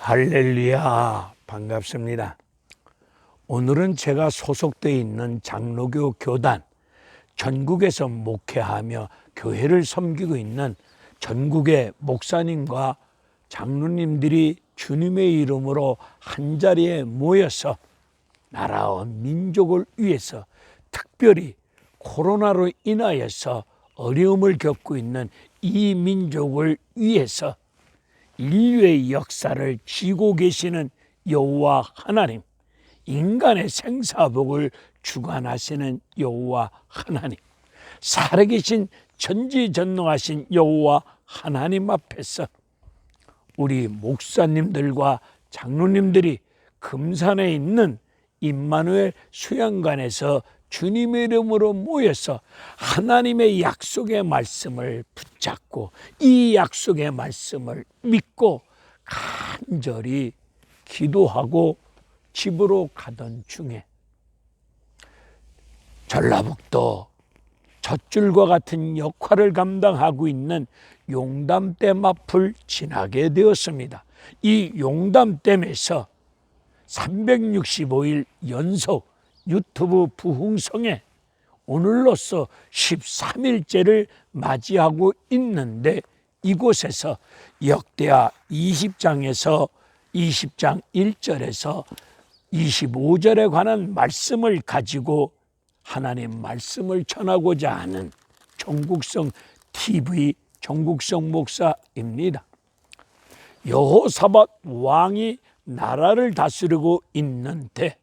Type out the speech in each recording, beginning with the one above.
할렐루야, 반갑습니다. 오늘은 제가 소속되어 있는 장로교 교단, 전국에서 목회하며 교회를 섬기고 있는 전국의 목사님과 장로님들이 주님의 이름으로 한자리에 모여서 나라와 민족을 위해서, 특별히 코로나로 인하여서 어려움을 겪고 있는 이 민족을 위해서 인류의 역사를 쥐고 계시는 여호와 하나님, 인간의 생사복을 주관하시는 여호와 하나님, 살아계신 전지전능하신 여호와 하나님 앞에서 우리 목사님들과 장로님들이 금산에 있는 임마누엘 수양관에서 주님의 이름으로 모여서 하나님의 약속의 말씀을 붙잡고 이 약속의 말씀을 믿고 간절히 기도하고 집으로 가던 중에 전라북도 젖줄과 같은 역할을 감당하고 있는 용담댐 앞을 지나게 되었습니다. 이 용담댐에서 365일 연속 유튜브 부흥성에 오늘로써 13일째를 맞이하고 있는데, 이곳에서 역대하 20장에서 20장 1절에서 25절에 관한 말씀을 가지고 하나님 말씀을 전하고자 하는 종국성 TV 종국성 목사입니다. 여호사밧 왕이 나라를 다스리고 있는데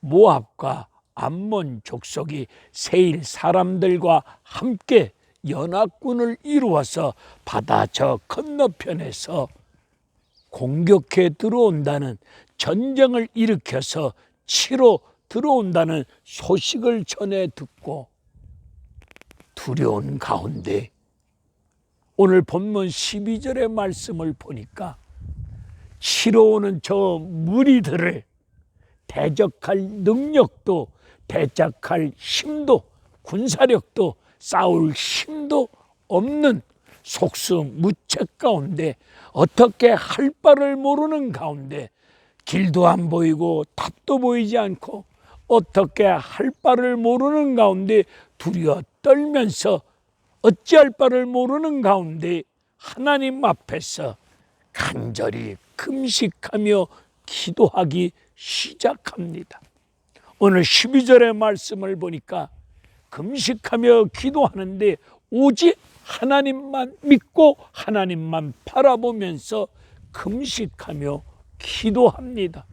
모압과 암몬 족속이 세일 사람들과 함께 연합군을 이루어서 바다 저 건너편에서 공격해 들어온다는, 전쟁을 일으켜서 치러 들어온다는 소식을 전해 듣고 두려운 가운데 오늘 본문 12절의 말씀을 보니까 치러 오는 저 무리들을 대적할 능력도, 대적할 힘도, 군사력도, 싸울 힘도 없는 속수무책 가운데, 어떻게 할 바를 모르는 가운데, 길도 안 보이고 답도 보이지 않고 어떻게 할 바를 모르는 가운데 두려워 떨면서 어찌할 바를 모르는 가운데 하나님 앞에서 간절히 금식하며 기도하기 시작합니다. 오늘 12절의 말씀을 보니까 금식하며 기도하는데 오직 하나님만 믿고 하나님만 바라보면서 금식하며 기도합니다.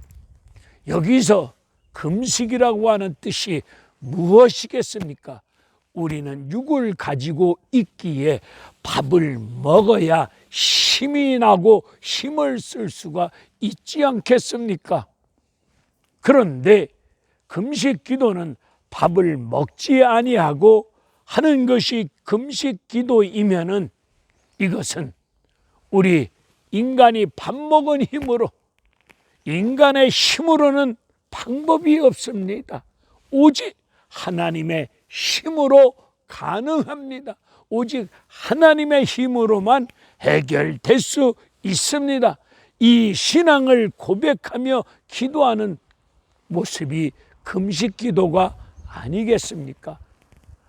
여기서 금식이라고 하는 뜻이 무엇이겠습니까? 우리는 육을 가지고 있기에 밥을 먹어야 힘이 나고 힘을 쓸 수가 있지 않겠습니까? 그런데 금식 기도는 밥을 먹지 아니하고 하는 것이 금식 기도이면은, 이것은 우리 인간이 밥 먹은 힘으로, 인간의 힘으로는 방법이 없습니다. 오직 하나님의 힘으로 가능합니다. 오직 하나님의 힘으로만 해결될 수 있습니다. 이 신앙을 고백하며 기도하는 모습이 금식 기도가 아니겠습니까?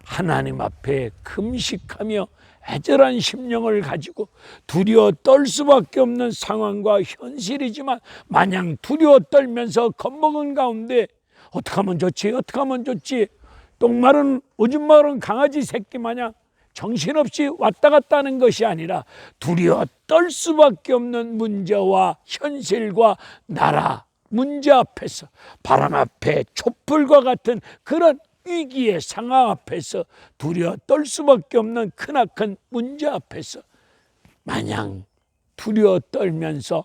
하나님 앞에 금식하며 애절한 심령을 가지고 두려워 떨 수밖에 없는 상황과 현실이지만, 마냥 두려워 떨면서 겁먹은 가운데 어떻게 하면 좋지? 어떻게 하면 좋지? 똥마른 오줌 마른 강아지 새끼 마냥 정신없이 왔다 갔다 하는 것이 아니라 두려워 떨 수밖에 없는 문제와 현실과 나라 문제 앞에서, 바람 앞에 촛불과 같은 그런 위기의 상황 앞에서 두려워 떨 수밖에 없는 크나큰 문제 앞에서 마냥 두려워 떨면서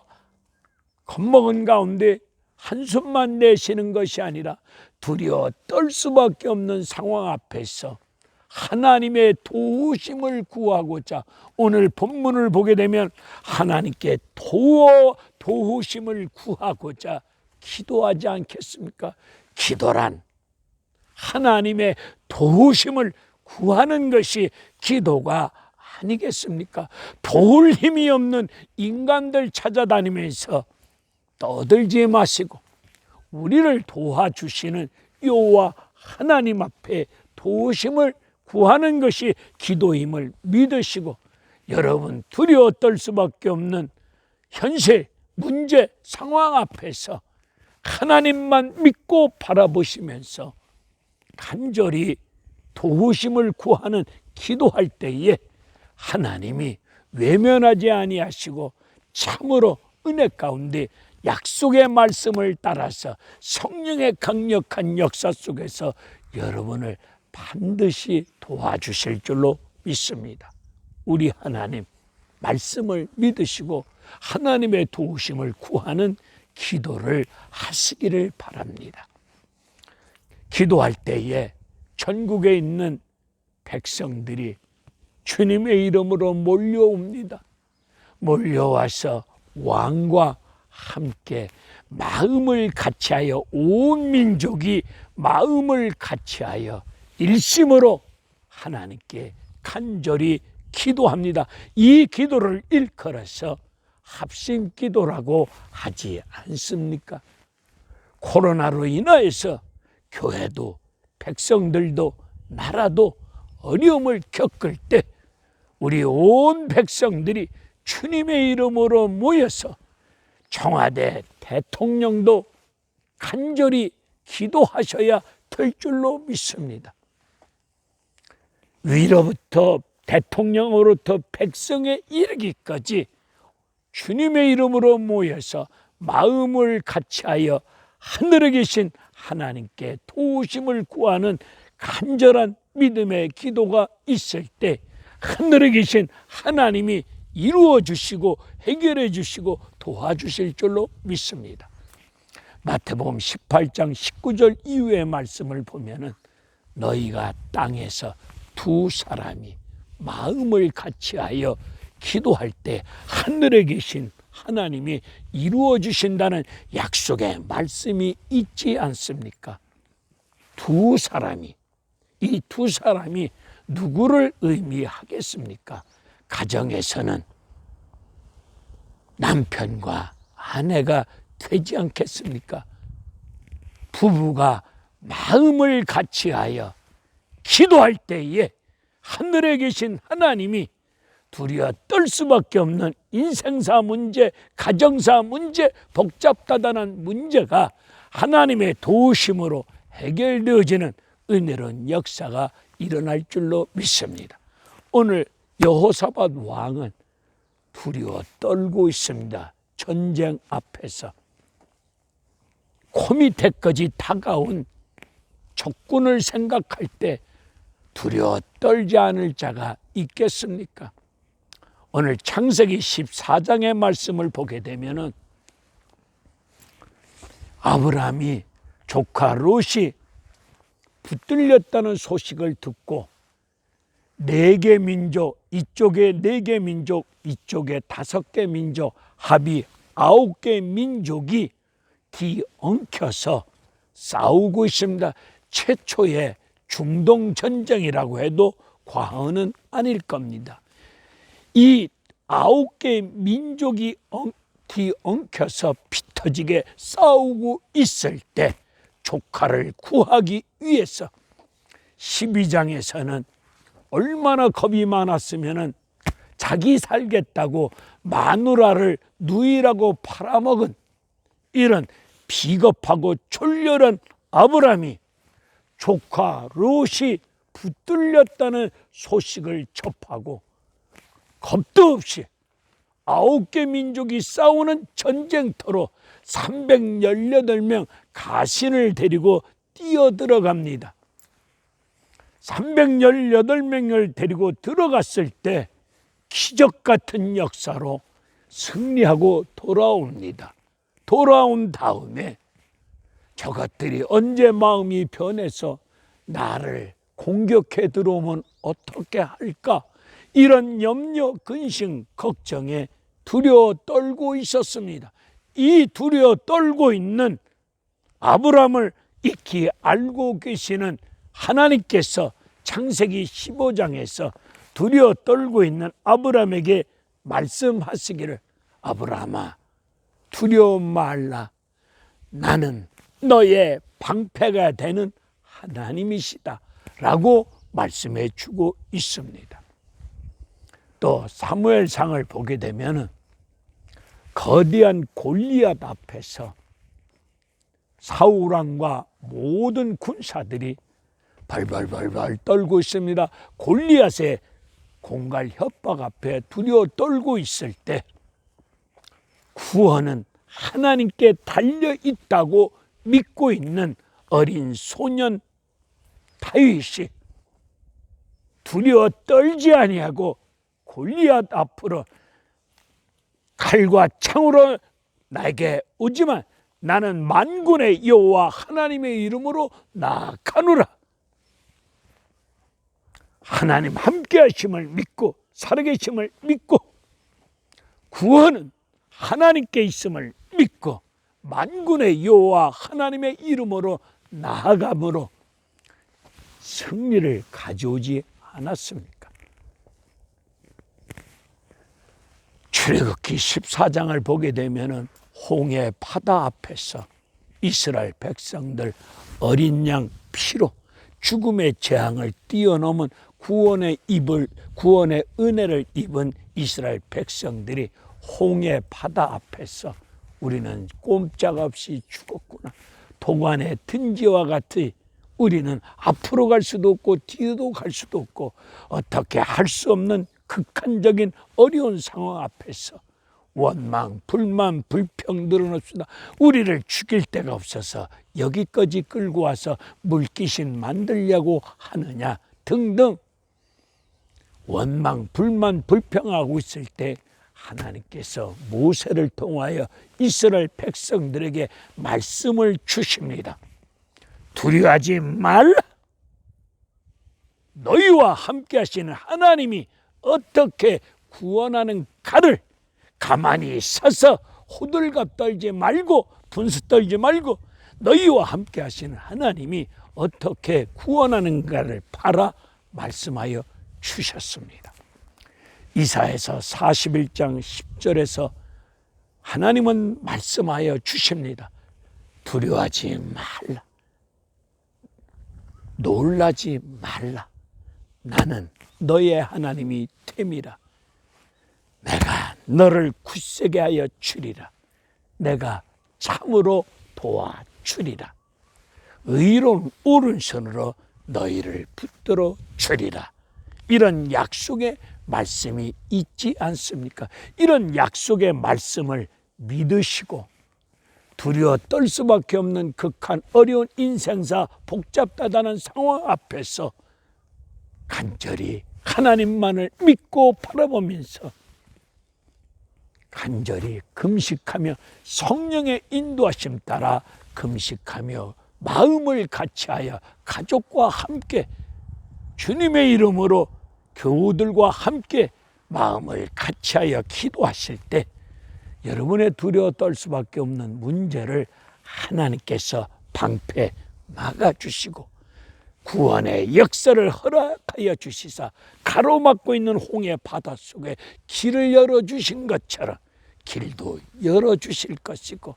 겁먹은 가운데 한숨만 내쉬는 것이 아니라 두려워 떨 수밖에 없는 상황 앞에서 하나님의 도우심을 구하고자, 오늘 본문을 보게 되면 하나님께 도우심을 구하고자 기도하지 않겠습니까? 기도란 하나님의 도우심을 구하는 것이 기도가 아니겠습니까? 도울 힘이 없는 인간들 찾아다니면서 떠들지 마시고 우리를 도와주시는 여호와 하나님 앞에 도우심을 구하는 것이 기도임을 믿으시고, 여러분 두려워 떨 수밖에 없는 현실, 문제, 상황 앞에서 하나님만 믿고 바라보시면서 간절히 도우심을 구하는 기도할 때에 하나님이 외면하지 아니하시고 참으로 은혜 가운데 약속의 말씀을 따라서 성령의 강력한 역사 속에서 여러분을 반드시 도와주실 줄로 믿습니다. 우리 하나님 말씀을 믿으시고 하나님의 도우심을 구하는 기도를 하시기를 바랍니다. 기도할 때에 전국에 있는 백성들이 주님의 이름으로 몰려옵니다. 몰려와서 왕과 함께 마음을 같이하여, 온 민족이 마음을 같이하여 일심으로 하나님께 간절히 기도합니다. 이 기도를 일컬어서 합심 기도라고 하지 않습니까? 코로나로 인하여서 교회도 백성들도 나라도 어려움을 겪을 때 우리 온 백성들이 주님의 이름으로 모여서 청와대 대통령도 간절히 기도하셔야 될 줄로 믿습니다. 위로부터 대통령으로부터 백성에 이르기까지 주님의 이름으로 모여서 마음을 같이하여 하늘에 계신 하나님께 도우심을 구하는 간절한 믿음의 기도가 있을 때 하늘에 계신 하나님이 이루어 주시고 해결해 주시고 도와주실 줄로 믿습니다. 마태복음 18장 19절 이후의 말씀을 보면은 너희가 땅에서 두 사람이 마음을 같이하여 기도할 때 하늘에 계신 하나님이 이루어 주신다는 약속의 말씀이 있지 않습니까? 두 사람이, 이 두 사람이 누구를 의미하겠습니까? 가정에서는 남편과 아내가 되지 않겠습니까? 부부가 마음을 같이하여 기도할 때에 하늘에 계신 하나님이 두려워 떨 수밖에 없는 인생사 문제, 가정사 문제, 복잡다단한 문제가 하나님의 도우심으로 해결되어지는 은혜로운 역사가 일어날 줄로 믿습니다. 오늘 여호사밧 왕은 두려워 떨고 있습니다. 전쟁 앞에서 코밑에까지 다가온 적군을 생각할 때 두려워 떨지 않을 자가 있겠습니까? 오늘 창세기 14장의 말씀을 보게 되면은 아브라함이 조카 롯이 붙들렸다는 소식을 듣고 4개 민족, 이쪽에 4개 민족, 이쪽에 5개 민족, 합이 9개 민족이 뒤엉켜서 싸우고 있습니다. 최초의 중동 전쟁이라고 해도 과언은 아닐 겁니다. 이 9개 민족이 뒤엉켜서 피터지게 싸우고 있을 때 조카를 구하기 위해서 12장에서는 얼마나 겁이 많았으면 자기 살겠다고 마누라를 누이라고 팔아먹은 이런 비겁하고 졸렬한 아브라함이 조카 롯이 붙들렸다는 소식을 접하고 겁도 없이 9개 민족이 싸우는 전쟁터로 318명 가신을 데리고 뛰어들어갑니다. 318명을 데리고 들어갔을 때 기적 같은 역사로 승리하고 돌아옵니다. 돌아온 다음에 저것들이 언제 마음이 변해서 나를 공격해 들어오면 어떻게 할까? 이런 염려, 근심, 걱정에 두려워 떨고 있었습니다. 이 두려워 떨고 있는 아브라함을 익히 알고 계시는 하나님께서 창세기 15장에서 두려워 떨고 있는 아브라함에게 말씀하시기를 아브라함아 두려워 말라. 나는 너의 방패가 되는 하나님이시다 라고 말씀해 주고 있습니다. 또 사무엘상을 보게 되면 거대한 골리앗 앞에서 사울왕과 모든 군사들이 발발발발 떨고 있습니다. 골리앗의 공갈 협박 앞에 두려워 떨고 있을 때 구원은 하나님께 달려 있다고 믿고 있는 어린 소년 다윗이 두려워 떨지 아니하고 골리앗 앞으로 칼과 창으로 나에게 오지만 나는 만군의 여호와 하나님의 이름으로 나아가노라. 하나님 함께 하심을 믿고 살아계심을 믿고 구원은 하나님께 있음을 믿고 만군의 여호와 하나님의 이름으로 나아감으로 승리를 가져오지 않았습니까? 출애굽기 14장을 보게 되면은 홍해 바다 앞에서 이스라엘 백성들 어린 양 피로 죽음의 재앙을 뛰어넘은 구원의 은혜를 입은 이스라엘 백성들이 홍해 바다 앞에서 우리는 꼼짝없이 죽었구나. 도관의 든지와 같이 우리는 앞으로 갈 수도 없고 뒤로 갈 수도 없고 어떻게 할 수 없는 극한적인 어려운 상황 앞에서 원망, 불만, 불평 늘어놓습니다. 우리를 죽일 데가 없어서 여기까지 끌고 와서 물귀신 만들려고 하느냐 등등 원망, 불만, 불평하고 있을 때 하나님께서 모세를 통하여 이스라엘 백성들에게 말씀을 주십니다. 두려워하지 말라. 너희와 함께 하시는 하나님이 어떻게 구원하는가를 가만히 서서 호들갑 떨지 말고 분수 떨지 말고 너희와 함께 하시는 하나님이 어떻게 구원하는가를 바라 말씀하여 주셨습니다. 이사야서 41장 10절에서 하나님은 말씀하여 주십니다. 두려워하지 말라. 놀라지 말라. 나는 너의 하나님이 됨이라. 내가 너를 굳세게 하여 주리라. 내가 참으로 도와주리라. 의로운 오른손으로 너희를 붙들어 주리라. 이런 약속의 말씀이 있지 않습니까? 이런 약속의 말씀을 믿으시고 두려워 떨 수밖에 없는 극한 어려운 인생사 복잡하다는 상황 앞에서 간절히 하나님만을 믿고 바라보면서 간절히 금식하며 성령의 인도하심 따라 금식하며 마음을 같이하여 가족과 함께 주님의 이름으로 교우들과 함께 마음을 같이하여 기도하실 때 여러분의 두려워 떨 수밖에 없는 문제를 하나님께서 방패 막아주시고 구원의 역사를 허락하여 주시사 가로막고 있는 홍해 바다 속에 길을 열어주신 것처럼 길도 열어주실 것이고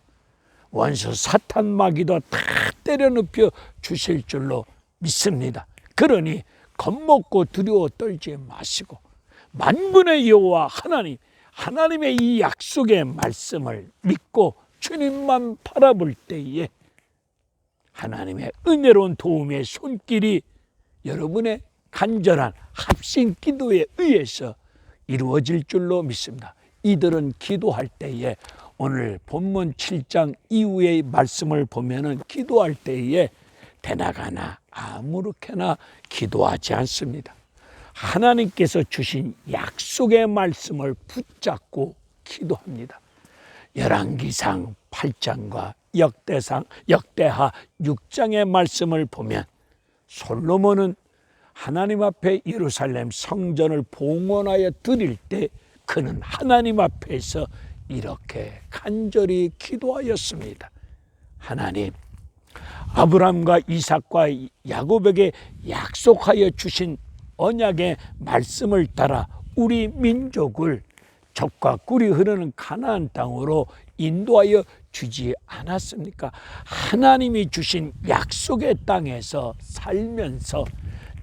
원수 사탄 마귀도 다 때려눕혀 주실 줄로 믿습니다. 그러니 겁먹고 두려워 떨지 마시고 만군의 여호와 하나님의 이 약속의 말씀을 믿고 주님만 바라볼 때에 하나님의 은혜로운 도움의 손길이 여러분의 간절한 합심 기도에 의해서 이루어질 줄로 믿습니다. 이들은 기도할 때에 오늘 본문 7장 이후의 말씀을 보면은 기도할 때에 되나가나 아무렇게나 기도하지 않습니다. 하나님께서 주신 약속의 말씀을 붙잡고 기도합니다. 열왕기상 8장과 역대하 6장의 말씀을 보면 솔로몬은 하나님 앞에 예루살렘 성전을 봉헌하여 드릴 때 그는 하나님 앞에서 이렇게 간절히 기도하였습니다. 하나님, 아브라함과 이삭과 야곱에게 약속하여 주신 언약의 말씀을 따라 우리 민족을 젖과 꿀이 흐르는 가나안 땅으로 인도하여 주지 않았습니까? 하나님이 주신 약속의 땅에서 살면서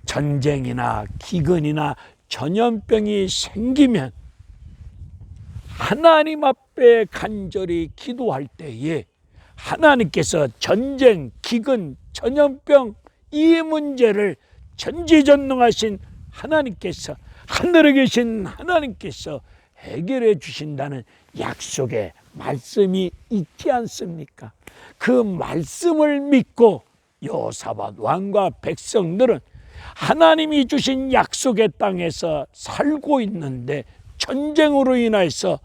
전쟁이나 기근이나 전염병이 생기면 하나님 앞에 간절히 기도할 때에 하나님께서 전쟁, 기근, 전염병 이 문제를 전지전능하신 하나님께서, 하늘에 계신 하나님께서 해결해 주신다는 약속의 말씀이 있지 않습니까? 그 말씀을 믿고 여호사밧 왕과 백성들은 하나님이 주신 약속의 땅에서 살고 있는데 전쟁으로 인해서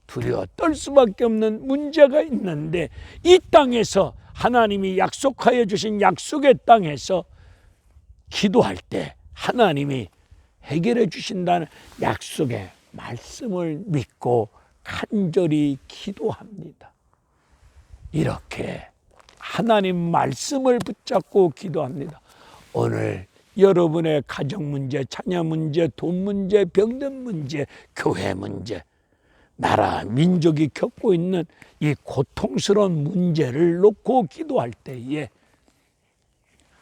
두려워 떨 수밖에 없는 문제가 있는데, 이 땅에서 하나님이 약속하여 주신 약속의 땅에서 기도할 때 하나님이 해결해 주신다는 약속의 말씀을 믿고 간절히 기도합니다. 이렇게 하나님 말씀을 붙잡고 기도합니다. 오늘 여러분의 가정 문제, 자녀 문제, 돈 문제, 병든 문제, 교회 문제, 나라, 민족이 겪고 있는 이 고통스러운 문제를 놓고 기도할 때에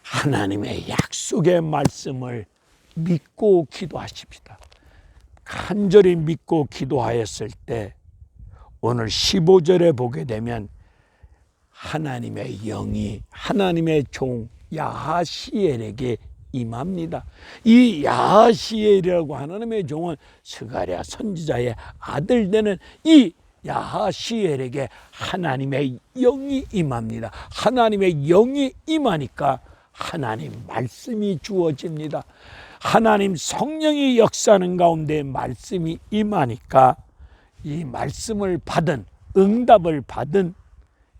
하나님의 약속의 말씀을 믿고 기도하십시다. 간절히 믿고 기도하였을 때 오늘 15절에 보게 되면 하나님의 영이 하나님의 종 야하시엘에게 임합니다. 이 야하시엘이라고 하나님의 종은 스가랴 선지자의 아들 되는 이 야하시엘에게 하나님의 영이 임합니다. 하나님의 영이 임하니까 하나님 말씀이 주어집니다. 하나님 성령이 역사하는 가운데 말씀이 임하니까 이 말씀을 받은, 응답을 받은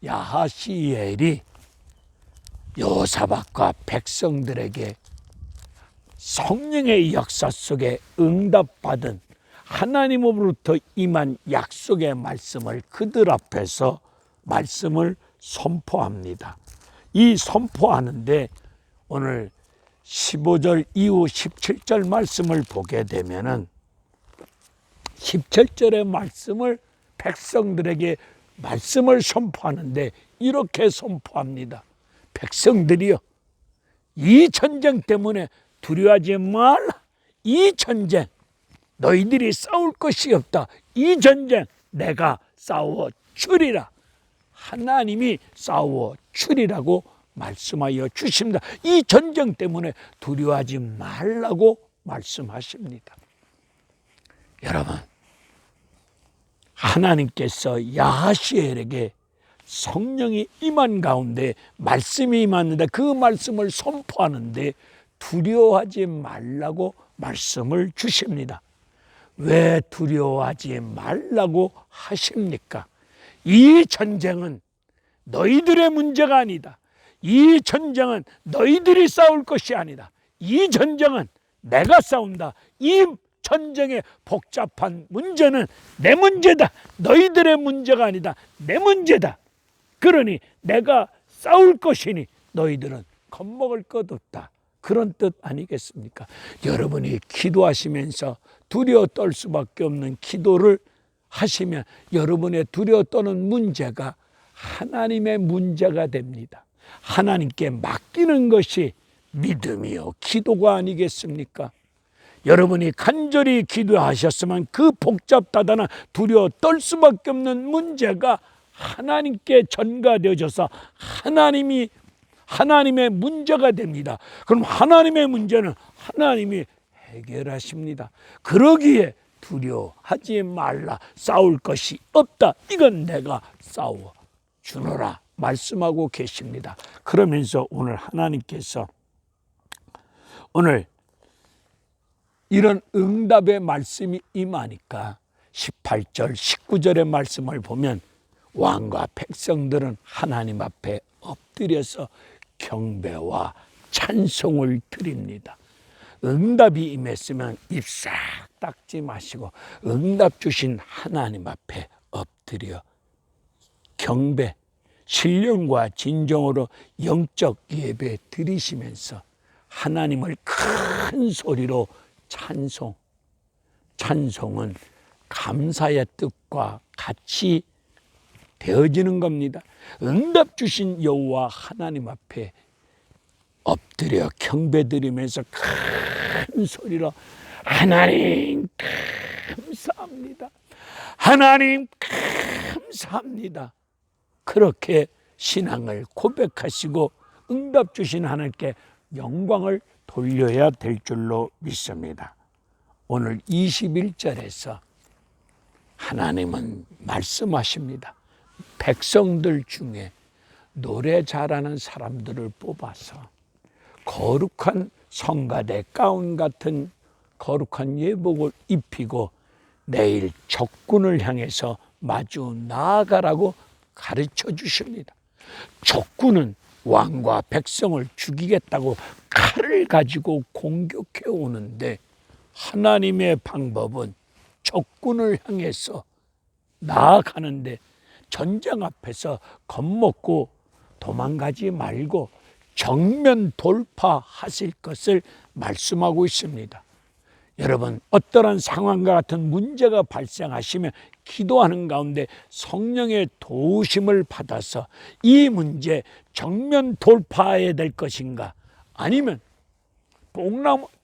야하시엘이 여호사밧과 백성들에게 성령의 역사 속에 응답받은 하나님으로부터 임한 약속의 말씀을 그들 앞에서 말씀을 선포합니다. 이 선포하는데 오늘 15절 이후 17절 말씀을 보게 되면은 17절의 말씀을 백성들에게 말씀을 선포하는데 이렇게 선포합니다. 백성들이여, 이 전쟁 때문에 두려워하지 말라. 이 전쟁 너희들이 싸울 것이 없다. 이 전쟁 내가 싸워 주리라. 하나님이 싸워 주리라고 말씀하여 주십니다. 이 전쟁 때문에 두려워하지 말라고 말씀하십니다. 여러분, 하나님께서 야하시엘에게 성령이 임한 가운데 말씀이 임하는데 그 말씀을 선포하는데 두려워하지 말라고 말씀을 주십니다. 왜 두려워하지 말라고 하십니까? 이 전쟁은 너희들의 문제가 아니다. 이 전쟁은 너희들이 싸울 것이 아니다. 이 전쟁은 내가 싸운다. 이 전쟁의 복잡한 문제는 내 문제다. 너희들의 문제가 아니다. 내 문제다. 그러니 내가 싸울 것이니 너희들은 겁먹을 것 없다. 그런 뜻 아니겠습니까? 여러분이 기도하시면서 두려워 떨 수밖에 없는 기도를 하시면 여러분의 두려워 떠는 문제가 하나님의 문제가 됩니다. 하나님께 맡기는 것이 믿음이요 기도가 아니겠습니까? 여러분이 간절히 기도하셨으면 그 복잡다단한 두려워 떨 수밖에 없는 문제가 하나님께 전가되어져서 하나님의 문제가 됩니다. 그럼 하나님의 문제는 하나님이 해결하십니다. 그러기에 두려워하지 말라. 싸울 것이 없다. 이건 내가 싸워 주노라 말씀하고 계십니다. 그러면서 오늘 하나님께서 오늘 이런 응답의 말씀이 임하니까 18절 19절의 말씀을 보면 왕과 백성들은 하나님 앞에 엎드려서 경배와 찬송을 드립니다. 응답이 임했으면 입 싹 닦지 마시고 응답 주신 하나님 앞에 엎드려 경배, 신령과 진정으로 영적 예배 드리시면서 하나님을 큰 소리로 찬송은 감사의 뜻과 같이 되어지는 겁니다. 응답 주신 여호와 하나님 앞에 엎드려 경배드리면서 큰 소리로 하나님 감사합니다. 하나님 감사합니다. 그렇게 신앙을 고백하시고 응답 주신 하나님께 영광을 돌려야 될 줄로 믿습니다. 오늘 21절에서 하나님은 말씀하십니다. 백성들 중에 노래 잘하는 사람들을 뽑아서 거룩한 성가대 가운 같은 거룩한 예복을 입히고 내일 적군을 향해서 마주 나아가라고 가르쳐 주십니다. 적군은 왕과 백성을 죽이겠다고 칼을 가지고 공격해 오는데 하나님의 방법은 적군을 향해서 나아가는데 전쟁 앞에서 겁먹고 도망가지 말고 정면 돌파하실 것을 말씀하고 있습니다. 여러분, 어떠한 상황과 같은 문제가 발생하시면 기도하는 가운데 성령의 도우심을 받아서 이 문제 정면 돌파해야 될 것인가, 아니면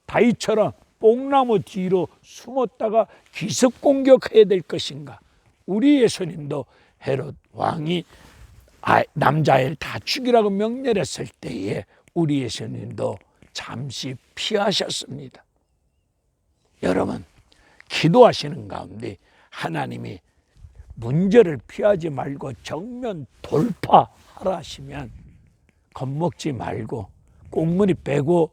다윗처럼 뽕나무 뒤로 숨었다가 기습 공격해야 될 것인가. 우리 예수님도 헤롯 왕이 남자애를 다 죽이라고 명령했을 때에 우리 예수님도 잠시 피하셨습니다. 여러분, 기도하시는 가운데 하나님이 문제를 피하지 말고 정면 돌파하라 하시면 겁먹지 말고 꽁무니 빼고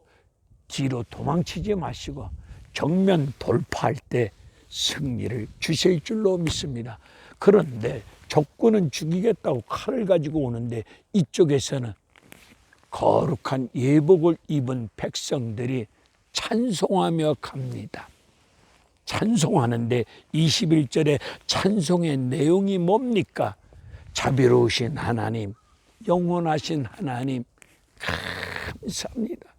뒤로 도망치지 마시고 정면 돌파할 때 승리를 주실 줄로 믿습니다. 그런데 적군은 죽이겠다고 칼을 가지고 오는데 이쪽에서는 거룩한 예복을 입은 백성들이 찬송하며 갑니다. 찬송하는데 21절에 찬송의 내용이 뭡니까? 자비로우신 하나님, 영원하신 하나님 감사합니다.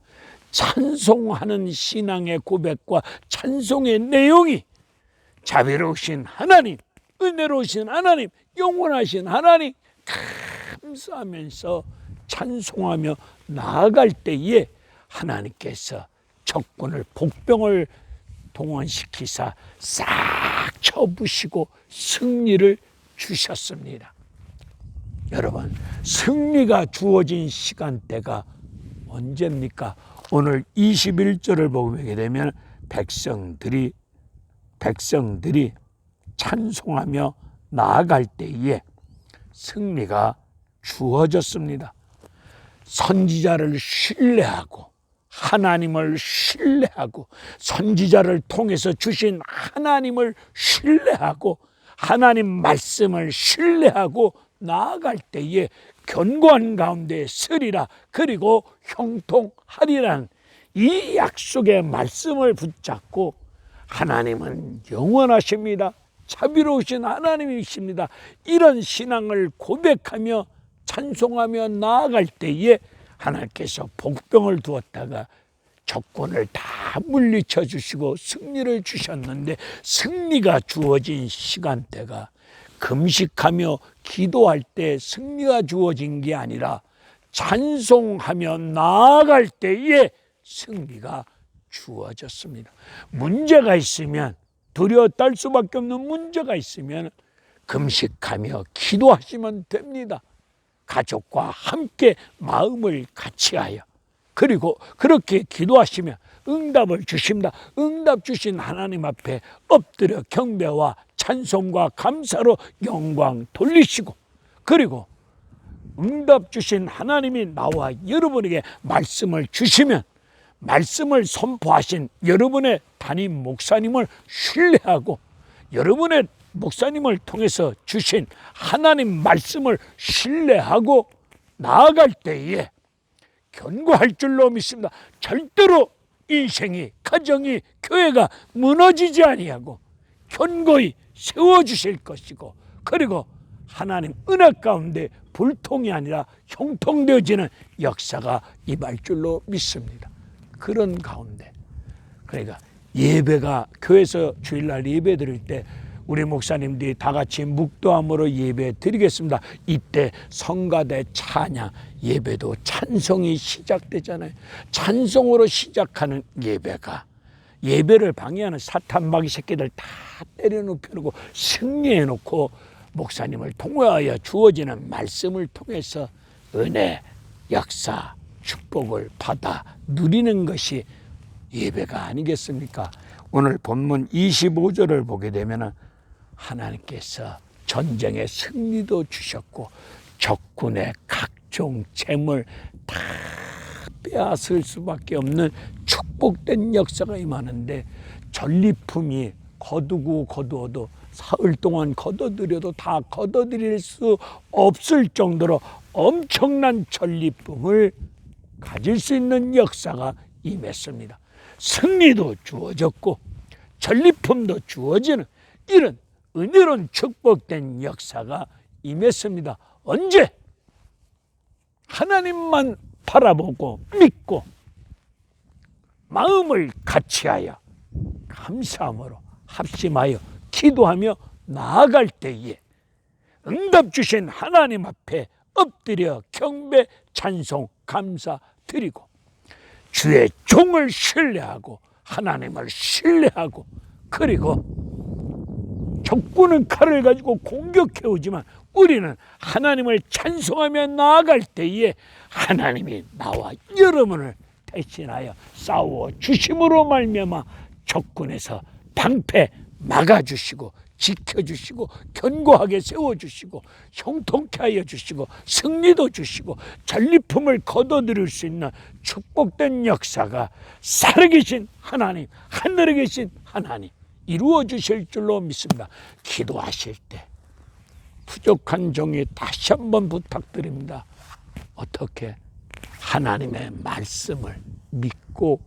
찬송하는 신앙의 고백과 찬송의 내용이 자비로우신 하나님, 은혜로우신 하나님, 영원하신 하나님 감사하면서 찬송하며 나아갈 때에 하나님께서 적군을 복병을 동원시키사 싹 쳐부시고 승리를 주셨습니다. 여러분, 승리가 주어진 시간대가 언제입니까? 오늘 21절을 보게 되면 백성들이 찬송하며 나아갈 때에 승리가 주어졌습니다. 선지자를 신뢰하고 하나님을 신뢰하고 선지자를 통해서 주신 하나님을 신뢰하고 하나님 말씀을 신뢰하고 나아갈 때에 견고한 가운데 서리라, 그리고 형통하리라는 이 약속의 말씀을 붙잡고 하나님은 영원하십니다. 자비로우신 하나님이십니다. 이런 신앙을 고백하며 찬송하며 나아갈 때에 하나님께서 복병을 두었다가 적군을 다 물리쳐 주시고 승리를 주셨는데, 승리가 주어진 시간대가 금식하며 기도할 때 승리가 주어진 게 아니라 찬송하며 나아갈 때에 승리가 주어졌습니다. 문제가 있으면, 두려워 떨 수밖에 없는 문제가 있으면 금식하며 기도하시면 됩니다. 가족과 함께 마음을 같이하여, 그리고 그렇게 기도하시면 응답을 주십니다. 응답 주신 하나님 앞에 엎드려 경배와 찬송과 감사로 영광 돌리시고, 그리고 응답 주신 하나님이 나와 여러분에게 말씀을 주시면 말씀을 선포하신 여러분의 담임 목사님을 신뢰하고 여러분의 목사님을 통해서 주신 하나님 말씀을 신뢰하고 나아갈 때에 견고할 줄로 믿습니다. 절대로 인생이, 가정이, 교회가 무너지지 아니하고 견고히 세워주실 것이고, 그리고 하나님 은혜 가운데 불통이 아니라 형통되어지는 역사가 임할 줄로 믿습니다. 그런 가운데, 그러니까 예배가, 교회에서 주일날 예배 드릴 때 우리 목사님들이 다 같이 묵도함으로 예배 드리겠습니다. 이때 성가대 찬양 예배도 찬송이 시작되잖아요. 찬송으로 시작하는 예배가 예배를 방해하는 사탄 마귀 새끼들 다 때려눕혀놓고 승리해놓고 목사님을 통하여 주어지는 말씀을 통해서 은혜, 역사, 축복을 받아 누리는 것이 예배가 아니겠습니까? 오늘 본문 25절을 보게 되면 하나님께서 전쟁의 승리도 주셨고 적군의 각종 재물 다 빼앗을 수밖에 없는 축복된 역사가 임하는데 전리품이 거두어도 사흘 동안 거둬들여도 다 거둬들일 수 없을 정도로 엄청난 전리품을 가질 수 있는 역사가 임했습니다. 승리도 주어졌고 전리품도 주어지는 이런 은혜로운 축복된 역사가 임했습니다. 언제? 하나님만 바라보고 믿고 마음을 같이하여 감사함으로 합심하여 기도하며 나아갈 때에 응답 주신 하나님 앞에 엎드려 경배, 찬송, 감사 드리고 주의 종을 신뢰하고 하나님을 신뢰하고 그리고 적군은 칼을 가지고 공격해 오지만 우리는 하나님을 찬송하며 나아갈 때에 하나님이 나와 여러분을 대신하여 싸워 주심으로 말미암아 적군에서 방패 막아주시고 지켜주시고 견고하게 세워주시고 형통케 하여 주시고 승리도 주시고 전리품을 거둬들일 수 있는 축복된 역사가 살아계신 하나님, 하늘에 계신 하나님 이루어 주실 줄로 믿습니다. 기도하실 때 부족한 종이 다시 한번 부탁드립니다. 어떻게? 하나님의 말씀을 믿고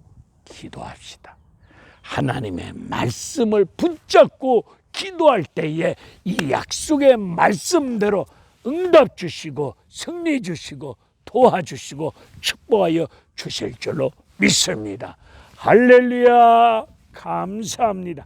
기도합시다. 하나님의 말씀을 붙잡고 기도할 때에 이 약속의 말씀대로 응답 주시고 승리 주시고 도와주시고 축복하여 주실 줄로 믿습니다. 할렐루야, 감사합니다.